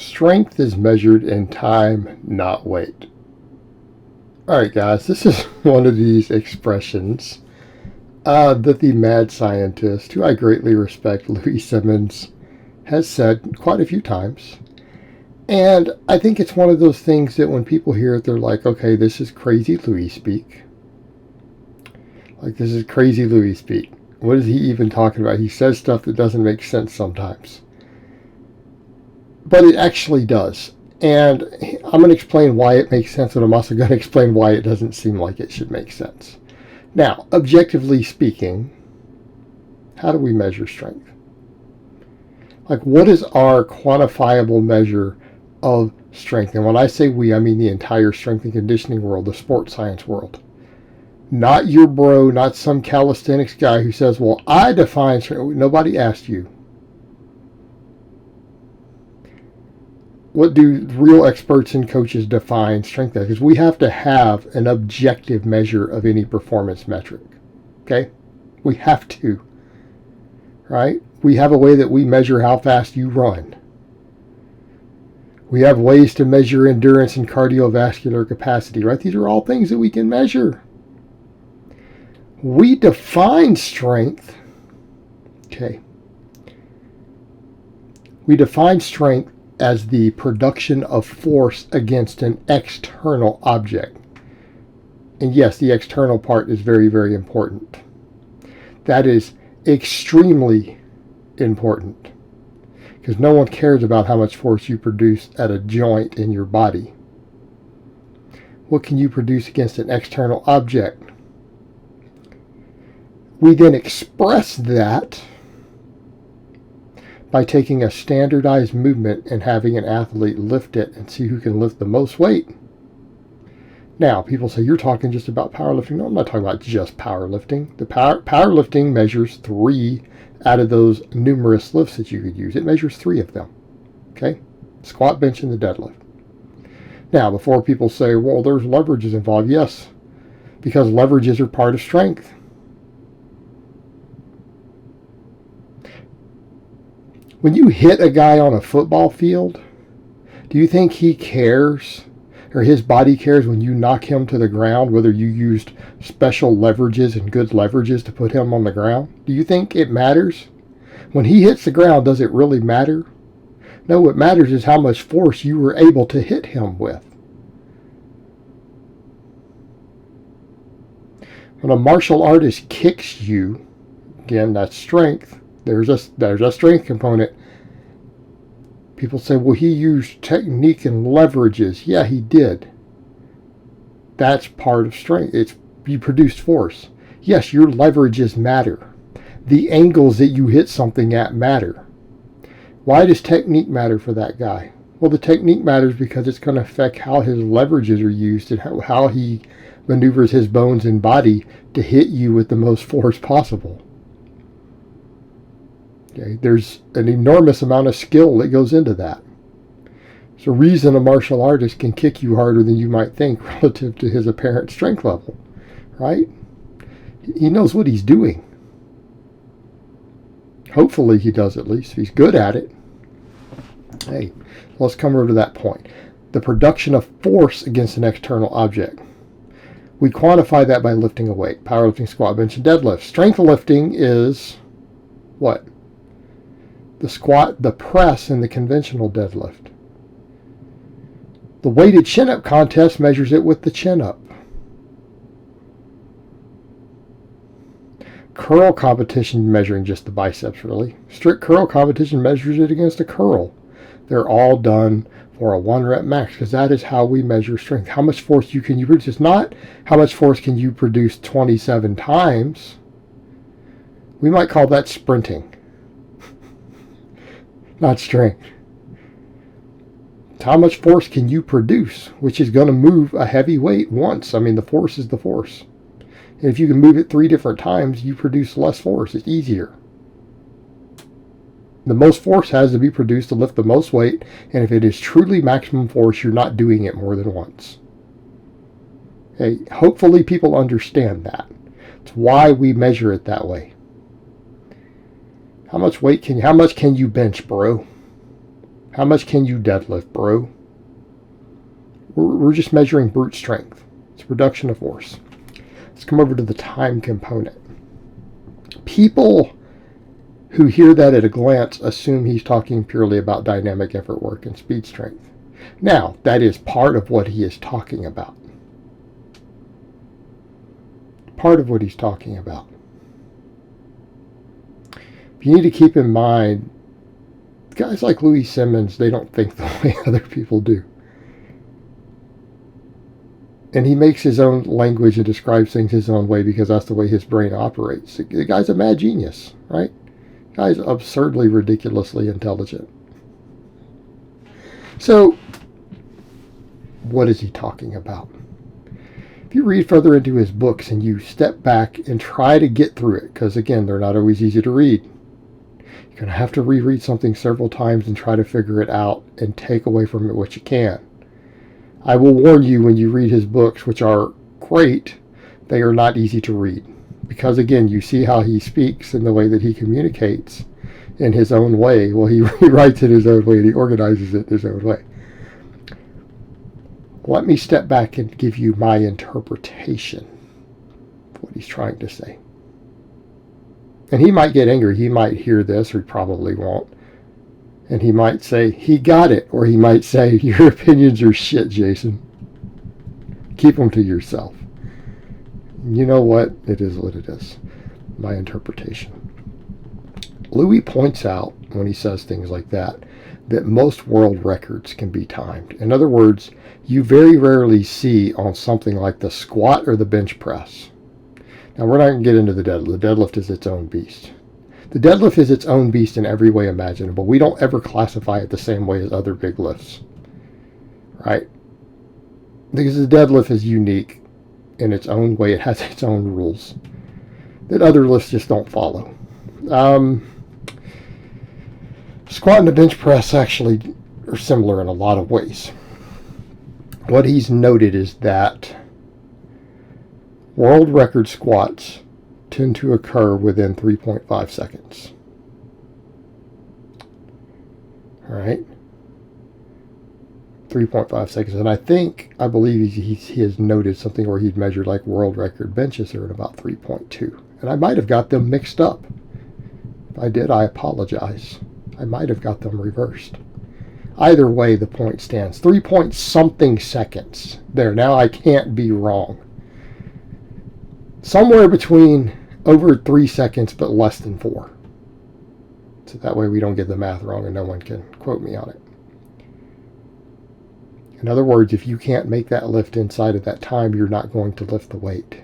Strength is measured in time, not weight. Alright guys, this is one of these expressions that the mad scientist, who I greatly respect, Louism, has said quite a few times. And I think it's one of those things that when people hear it, they're like, okay, this is crazy Louis speak. Like, this is crazy Louis speak. What is he even talking about? He says stuff that doesn't make sense sometimes. But it actually does. And I'm going to explain why it makes sense, and I'm also going to explain why it doesn't seem like it should make sense. Now, objectively speaking, how do we measure strength? Like, what is our quantifiable measure of strength? And when I say we, I mean the entire strength and conditioning world, the sports science world. Not your bro, not some calisthenics guy who says, well, I define strength. Nobody asked you. What do real experts and coaches define strength as? Because we have to have an objective measure of any performance metric. Okay? We have to. Right? We have a way that we measure how fast you run. We have ways to measure endurance and cardiovascular capacity, right? These are all things that we can measure. We define strength. Okay. We define strength as the production of force against an external object. And yes, the external part is very, very important. That is extremely important, because no one cares about how much force you produce at a joint in your body. What can you produce against an external object? We then express that by taking a standardized movement and having an athlete lift it and see who can lift the most weight. Now, people say, you're talking just about powerlifting. No, I'm not talking about just powerlifting. The powerlifting measures 3 out of those numerous lifts that you could use. It measures 3 of them. Okay? Squat, bench, and the deadlift. Now, before people say, well, there's leverages involved. Yes, because leverages are part of strength. When you hit a guy on a football field, do you think he cares, or his body cares, when you knock him to the ground, whether you used special leverages and good leverages to put him on the ground? Do you think it matters? When he hits the ground, does it really matter? No, what matters is how much force you were able to hit him with. When a martial artist kicks you, again, that's strength. There's a strength component. People say, well, he used technique and leverages. Yeah, he did. That's part of strength. You produced force. Yes, your leverages matter. The angles that you hit something at matter. Why does technique matter for that guy? Well, the technique matters because it's going to affect how his leverages are used and how he maneuvers his bones and body to hit you with the most force possible. Okay, there's an enormous amount of skill that goes into that. It's a reason a martial artist can kick you harder than you might think relative to his apparent strength level, right? He knows what he's doing. Hopefully he does, at least. If he's good at it. Hey, let's come over to that point. The production of force against an external object. We quantify that by lifting a weight. Powerlifting, squat, bench, and deadlift. Strength lifting is what? The squat, the press, and the conventional deadlift. The weighted chin-up contest measures it with the chin-up. Curl competition measuring just the biceps, really. Strict curl competition measures it against a curl. They're all done for a 1 rep max, because that is how we measure strength. How much force can you produce? It's not how much force can you produce 27 times. We might call that sprinting. Not strength. How much force can you produce, which is going to move a heavy weight once. I mean, the force is the force. And if you can move it 3 different times, you produce less force. It's easier. The most force has to be produced to lift the most weight, and if it is truly maximum force, you're not doing it more than once. Okay, hopefully people understand that. It's why we measure it that way. How much can you bench, bro? How much can you deadlift, bro? We're just measuring brute strength. It's reduction of force. Let's come over to the time component. People who hear that at a glance assume he's talking purely about dynamic effort work and speed strength. Now, that is part of what he is talking about. Part of what he's talking about. You need to keep in mind, guys like Louis Simmons, they don't think the way other people do. And he makes his own language and describes things his own way because that's the way his brain operates. The guy's a mad genius, right? The guy's absurdly, ridiculously intelligent. So, what is he talking about? If you read further into his books and you step back and try to get through it, because again, they're not always easy to read. You're going to have to reread something several times and try to figure it out and take away from it what you can. I will warn you, when you read his books, which are great, they are not easy to read. Because again, you see how he speaks and the way that he communicates in his own way. Well, he writes it his own way and he organizes it his own way. Let me step back and give you my interpretation of what he's trying to say. And he might get angry. He might hear this, or he probably won't. And he might say, he got it. Or he might say, your opinions are shit, Jason. Keep them to yourself. You know what? It is what it is. My interpretation. Louis points out, when he says things like that most world records can be timed. In other words, you very rarely see on something like the squat or the bench press. Now, we're not going to get into the deadlift. The deadlift is its own beast. The deadlift is its own beast in every way imaginable. We don't ever classify it the same way as other big lifts, right? Because the deadlift is unique in its own way. It has its own rules that other lifts just don't follow. Squat and the bench press actually are similar in a lot of ways. What he's noted is that world record squats tend to occur within 3.5 seconds. All right? 3.5 seconds. And I believe he has noted something where he'd measured like world record benches are at about 3.2. And I might have got them mixed up. If I did, I apologize. I might have got them reversed. Either way, the point stands. 3 point something seconds. There, now I can't be wrong. Somewhere between over 3 seconds, but less than 4. So that way we don't get the math wrong and no one can quote me on it. In other words, if you can't make that lift inside of that time, you're not going to lift the weight.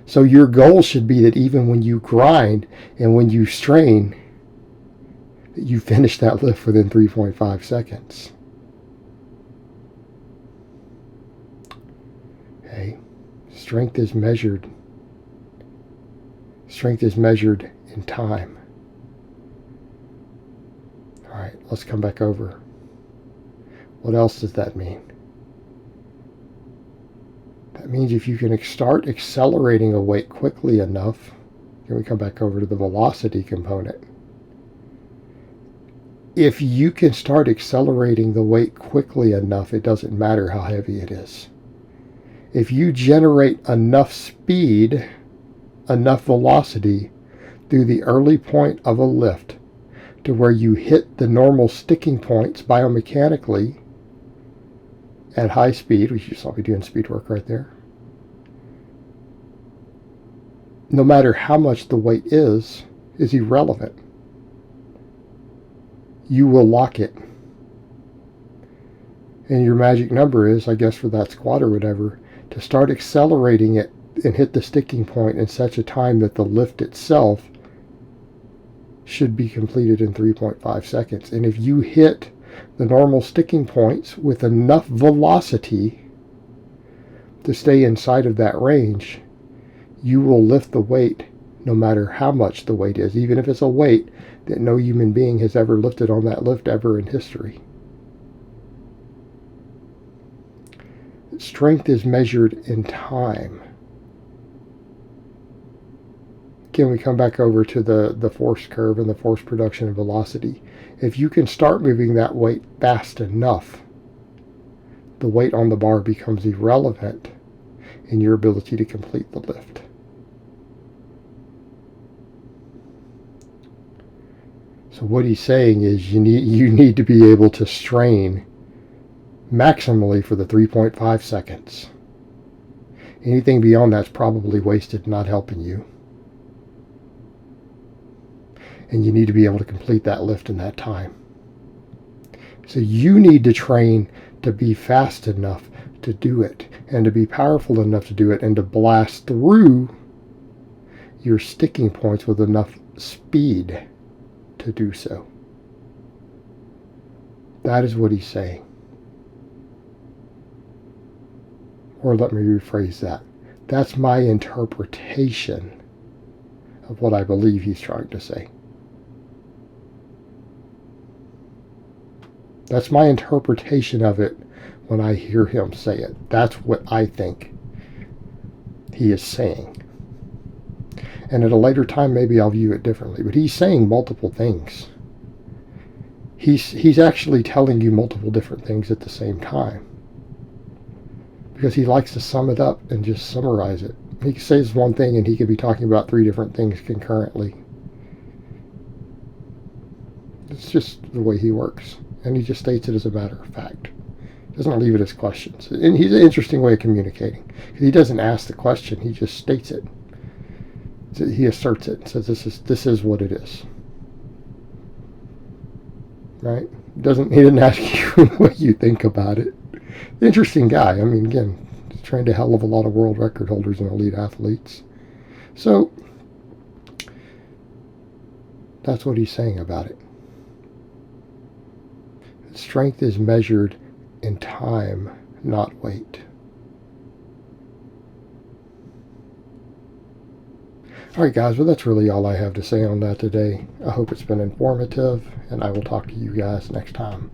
So your goal should be that even when you grind and when you strain, that you finish that lift within 3.5 seconds. Okay. Strength is measured. Strength is measured in time. All right, let's come back over. What else does that mean? That means if you can start accelerating a weight quickly enough, can we come back over to the velocity component? If you can start accelerating the weight quickly enough, it doesn't matter how heavy it is. If you generate enough speed, enough velocity through the early point of a lift to where you hit the normal sticking points biomechanically at high speed, which you saw me doing speed work right there, no matter how much the weight is irrelevant. You will lock it. And your magic number is, I guess for that squat or whatever, to start accelerating it and hit the sticking point in such a time that the lift itself should be completed in 3.5 seconds. And if you hit the normal sticking points with enough velocity to stay inside of that range, you will lift the weight no matter how much the weight is, even if it's a weight that no human being has ever lifted on that lift ever in history. Strength is measured in time. Again, we come back over to the force curve and the force production and velocity. If you can start moving that weight fast enough, the weight on the bar becomes irrelevant in your ability to complete the lift. So what he's saying is you need to be able to strain maximally for the 3.5 seconds. Anything beyond that's probably wasted, not helping you. And you need to be able to complete that lift in that time. So you need to train to be fast enough to do it, and to be powerful enough to do it, and to blast through your sticking points with enough speed to do so. That is what he's saying. Or let me rephrase that. That's my interpretation of what I believe he's trying to say. That's my interpretation of it when I hear him say it. That's what I think he is saying. And at a later time, maybe I'll view it differently. But he's saying multiple things. He's actually telling you multiple different things at the same time. Because he likes to sum it up and just summarize it. He says one thing and he could be talking about 3 different things concurrently. It's just the way he works. And he just states it as a matter of fact. Doesn't leave it as questions. And he's an interesting way of communicating. He doesn't ask the question, he just states it. He asserts it and says this is what it is. Right? He didn't ask you what you think about it. Interesting guy. I mean, again, he's trained a hell of a lot of world record holders and elite athletes. So that's what he's saying about it. Strength is measured in time, not weight. Alright guys, well that's really all I have to say on that today. I hope it's been informative, and I will talk to you guys next time.